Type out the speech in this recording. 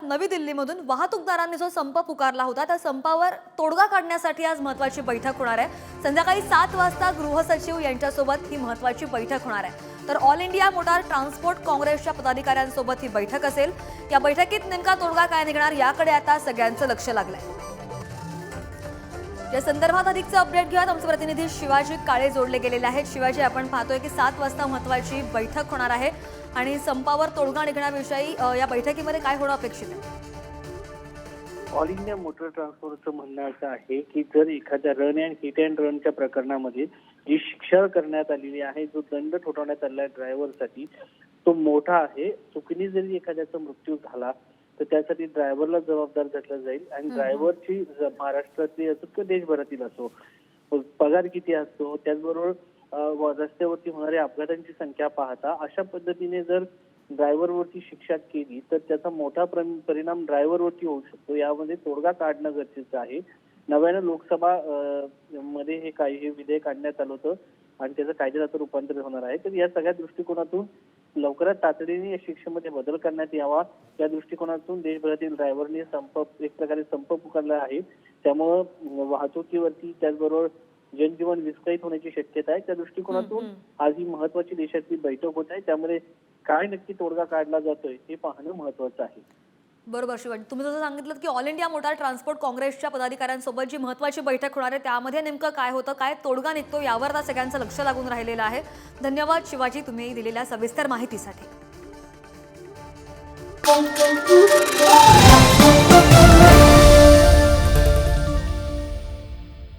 नवी दिल्लीमधून वाहतूकदारांनी जो संप पुकारला होता त्या संपावर तोडगा काढण्यासाठी आज महत्त्वाची बैठक होणार आहे। संध्याकाळी 7 वाजता गृहसचिव यांच्यासोबत ही महत्त्वाची बैठक होणार आहे। तर ऑल इंडिया मोटार ट्रान्सपोर्ट काँग्रेसच्या पदाधिकाऱ्यांसोबत ही बैठक असेल। या बैठकीत नेमका तोडगा काय निघणार याकडे आता सगळ्यांचं लक्ष लागलंय। या संदर्भात अधिकचे अपडेट घेऊयात। आमचे प्रतिनिधी शिवाजी काळे जोडले गेलेले आहेत। शिवाजी, आपण पाहतोय की 7 वाजता महत्त्वाची बैठक होणार आहे आणि संपावर तोडगा निघण्याविषयी या बैठकीमध्ये काय होणं अपेक्षित आहे? ऑल इंडिया मोटर ट्रान्सपोर्टचं म्हणणं असं आहे की जर एखाद्या रन अँड हिट अँड रनच्या प्रकरणामध्ये जी शिक्षा करण्यात आलेली आहे, जो दंड ठोठावण्यात आलेला आहे ड्रायव्हरसाठी, तो मोठा आहे। चुकीने जरी एखाद्याचा मृत्यू झाला तर त्यासाठी ड्रायव्हरला जबाबदार धरलं जाईल आणि ड्रायव्हरची महाराष्ट्रातली असो किंवा देशभरातील असो पगार किती असतो, त्याचबरोबर रस्त्यावरती होणाऱ्या अपघातांची संख्या पाहता अशा पद्धतीने जर ड्रायव्हरवरती शिक्षा केली तर त्याचा मोठा परिणाम ड्रायव्हरवरती होऊ शकतो। यामध्ये तोडगा काढणं गरजेचं आहे। नव्यानं लोकसभा मध्ये हे विधेयक आणण्यात आलं होतं आणि त्याचं कायद्यात रूपांतर होणार आहे। तर या सगळ्या दृष्टिकोनातून लवकरात तातडीने या शिक्षेमध्ये बदल करण्यात यावा या दृष्टिकोनातून देशभरातील ड्रायव्हरनी एक प्रकारे संप पुकारला आहे। त्यामुळं वाहतुकीवरती त्याचबरोबर जनजीवन विस्कळीत होण्याची शक्यता आहे। त्या दृष्टिकोनातून आज ही महत्वाची देशातली बैठक होत आहे। त्यामुळे काय नक्की तोडगा काढला जातोय हे पाहणं महत्वाचं आहे। बरोबर शिवाजी, तुम्ही जसं सांगितलं की ऑल इंडिया मोटार ट्रान्सपोर्ट काँग्रेसच्या पदाधिकाऱ्यांसोबत जी महत्त्वाची बैठक होणार आहे त्यामध्ये नेमकं काय होतं, काय तोडगा निघतो यावर आता सगळ्यांचं लक्ष लागून राहिलेलं आहे। धन्यवाद शिवाजी, तुम्ही दिलेल्या सविस्तर माहितीसाठी।